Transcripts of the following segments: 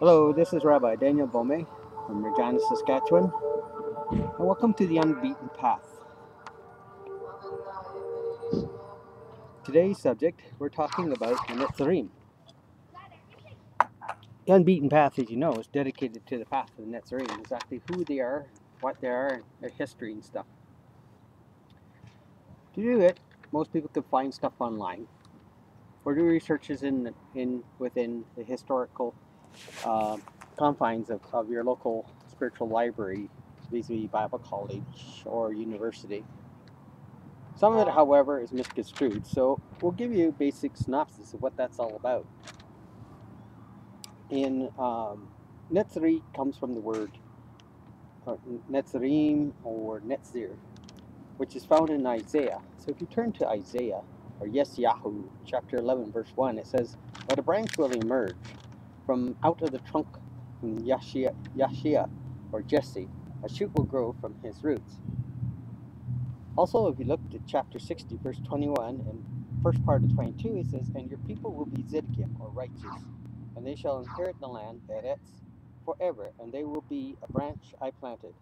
Hello, this is Rabbi Daniel Bome from Regina, Saskatchewan, and welcome to the Unbeaten Path. Today's subject, we're talking about the Netzari. The Unbeaten Path, as you know, is dedicated to the path of the Netzari, exactly who they are, what they are, their history and stuff. To do it, most people could find stuff online or do researches within the historical uh, confines of your local spiritual library, vis-a-vis Bible college or university. Some of it, however, is misconstrued, so we'll give you a basic synopsis of what that's all about. In Netzari comes from the word Netzarim or Netzir, which is found in Isaiah. So if you turn to Isaiah, or Yeshayahu, chapter 11, verse 1, it says, "But a branch will emerge from out of the trunk from Yashia, or Jesse. A shoot will grow from his roots." Also, if you look at chapter 60, verse 21, and first part of 22, it says, "And your people will be Zidkim, or righteous, and they shall inherit the land, Eretz, forever, and they will be a branch I planted,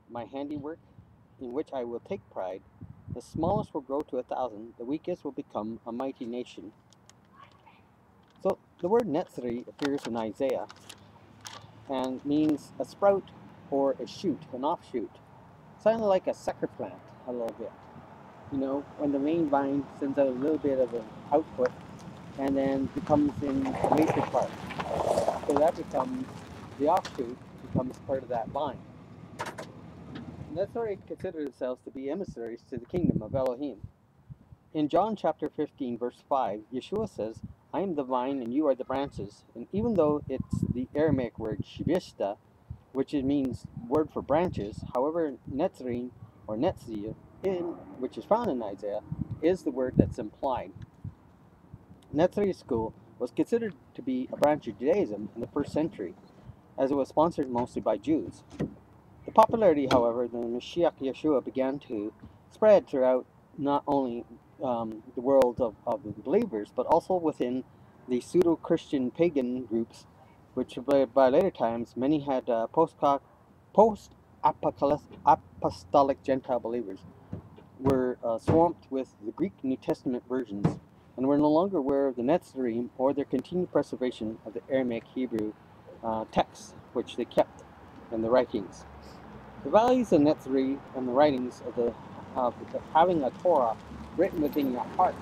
my handiwork, in which I will take pride. The smallest will grow to 1,000, the weakest will become a mighty nation." So the word Netzari appears in Isaiah and means a sprout or a shoot, an offshoot, sounding like a sucker plant a little bit. You know, when the main vine sends out a little bit of an output and then becomes in the matrix part. So that becomes, the offshoot becomes part of that vine. And that's why they consider themselves to be emissaries to the kingdom of Elohim. In John chapter 15, verse 5, Yeshua says, "I am the vine and you are the branches." And even though it's the Aramaic word shibishta, which it means word for branches, however, Netzarim or Netzir, which is found in Isaiah, is the word that's implied. Netzari school was considered to be a branch of Judaism in the first century, as it was sponsored mostly by Jews. The popularity, however, of the Mashiach Yeshua began to spread throughout not only the world of the believers, but also within the pseudo-Christian pagan groups, which by later times many had post-apostolic Gentile believers were swamped with the Greek New Testament versions and were no longer aware of the Netzarim or their continued preservation of the Aramaic Hebrew texts, which they kept in the writings. The values of Netzari and the writings of having a Torah written within your heart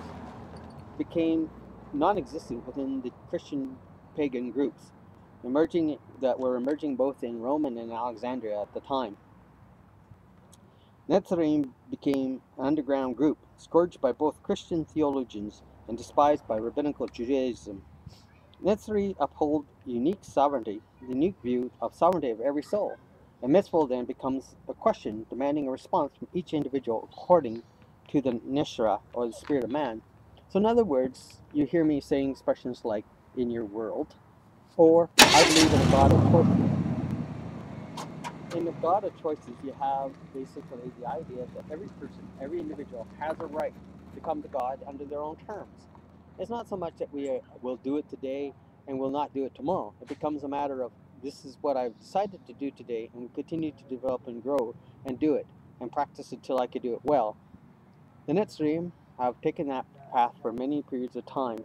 became non-existent within the Christian pagan groups, that were emerging both in Rome and in Alexandria at the time. Netzarim became an underground group, scourged by both Christian theologians and despised by rabbinical Judaism. Netzari uphold unique sovereignty, the unique view of sovereignty of every soul. A mitzvah then becomes a question demanding a response from each individual according to the neshra, or the spirit of man. So in other words, you hear me saying expressions like "in your world," or "I believe in a God of choices." In the God of choices, you have basically the idea that every person, every individual has a right to come to God under their own terms. It's not so much that we will do it today and will not do it tomorrow. It becomes a matter of, this is what I've decided to do today, and we continue to develop and grow and do it and practice it till I can do it well. The Netzarim have taken that path for many periods of time.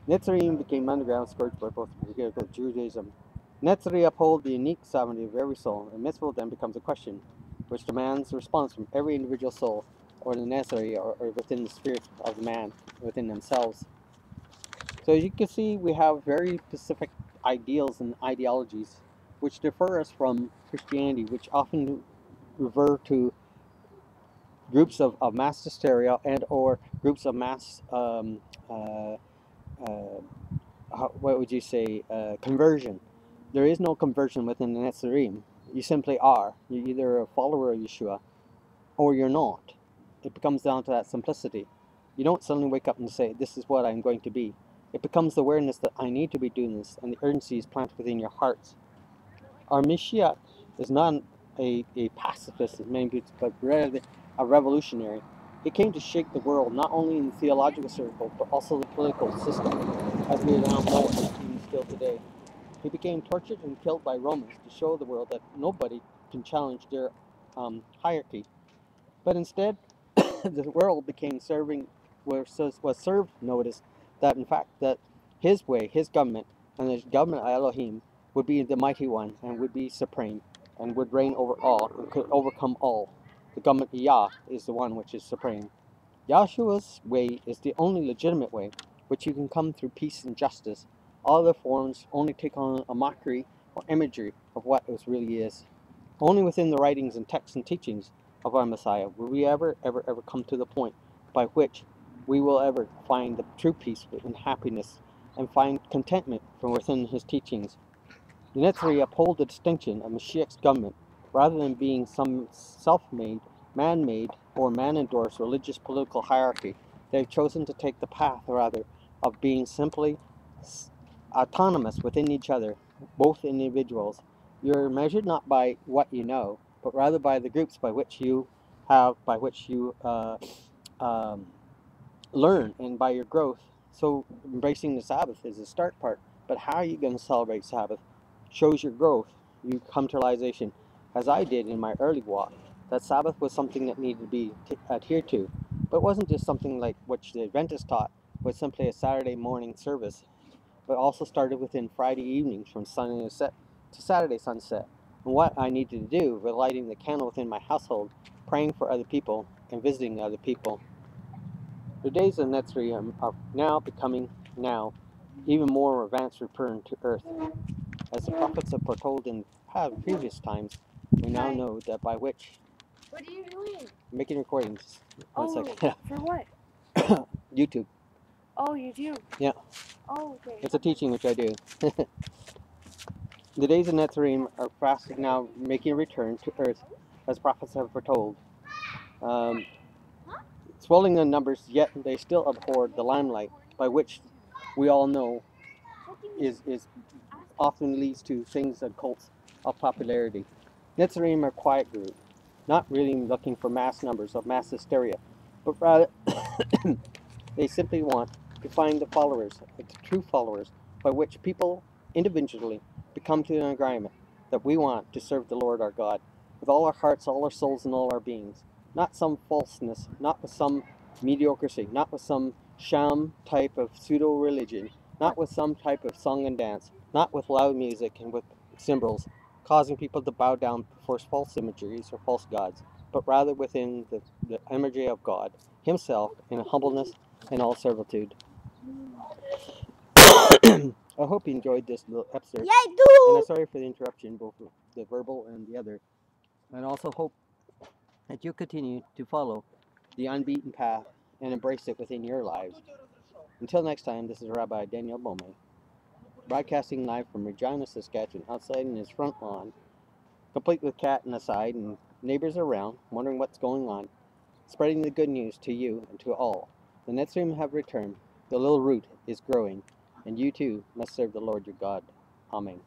Netzarim became underground, scourged by both rabbinical Judaism. Netzari uphold the unique sovereignty of every soul, and mitzvah then becomes a question, which demands a response from every individual soul, or the Netzari, or within the spirit of the man, within themselves. So as you can see, we have very specific ideals and ideologies, which differ us from Christianity, which often refer to groups of mass hysteria and or groups of mass what would you say, conversion. There is no conversion within the Netzarim. You simply are. You're either a follower of Yeshua or you're not. It becomes down to that simplicity. You don't suddenly wake up and say, "This is what I'm going to be." It becomes the awareness that I need to be doing this, and the urgency is planted within your hearts. Our Mashiach is not a pacifist, as many people, but rather a revolutionary. He came to shake the world, not only in the theological circle, but also the political system, as we now know it, even still today. He became tortured and killed by Romans to show the world that nobody can challenge their hierarchy. But instead, the world became was served notice that in fact that his way, his government, and the government of Elohim would be the mighty one and would be supreme and would reign over all and could overcome all. The government of Yah is the one which is supreme. Yahshua's way is the only legitimate way, which you can come through peace and justice. All other forms only take on a mockery or imagery of what it really is. Only within the writings and texts and teachings of our Messiah will we ever come to the point by which we will ever find the true peace and happiness and find contentment from within his teachings. The Netzari uphold the distinction of Mashiach's government rather than being some self-made, man-made, or man-endorsed religious political hierarchy. They've chosen to take the path, rather, of being simply autonomous within each other, both individuals. You're measured not by what you know, but rather by the groups by which you learn and by your growth. So embracing the Sabbath is the start part, but how are you going to celebrate Sabbath shows your growth. You come to realization, as I did in my early walk, that Sabbath was something that needed to be adhered to, but it wasn't just something like which the Adventists taught was simply a Saturday morning service, but also started within Friday evenings from sunset to Saturday sunset. And what I needed to do with lighting the candle within my household, praying for other people, and visiting other people. The days of Netzari are now becoming even more advanced return to earth. As the prophets have foretold in previous times, we now know that by which... What are you doing? Making recordings. One second. For what? YouTube. Oh, you do? Yeah. Oh, okay. It's a teaching which I do. The days of Netzarim are fast now making a return to earth, as prophets have foretold. Swelling in numbers, yet they still abhorred the limelight, by which we all know is often leads to things and cults of popularity. Netzarim are a quiet group, not really looking for mass numbers of mass hysteria, but rather they simply want to find the followers, the true followers, by which people individually become to an agreement that we want to serve the Lord our God with all our hearts, all our souls, and all our beings. Not some falseness, not with some mediocrity, not with some sham type of pseudo-religion, not with some type of song and dance, not with loud music and with cymbals, causing people to bow down before false imageries or false gods, but rather within the imagery of God himself in a humbleness and all servitude. I hope you enjoyed this little episode. Yeah, I do! And I'm sorry for the interruption, both the verbal and the other. And I also hope that you continue to follow the unbeaten path and embrace it within your lives. Until next time, this is Rabbi Daniel Bome, broadcasting live from Regina, Saskatchewan, outside in his front lawn, complete with cat in the side and neighbors around, wondering what's going on, spreading the good news to you and to all. The Netzrim have returned, the little root is growing, and you too must serve the Lord your God. Amen.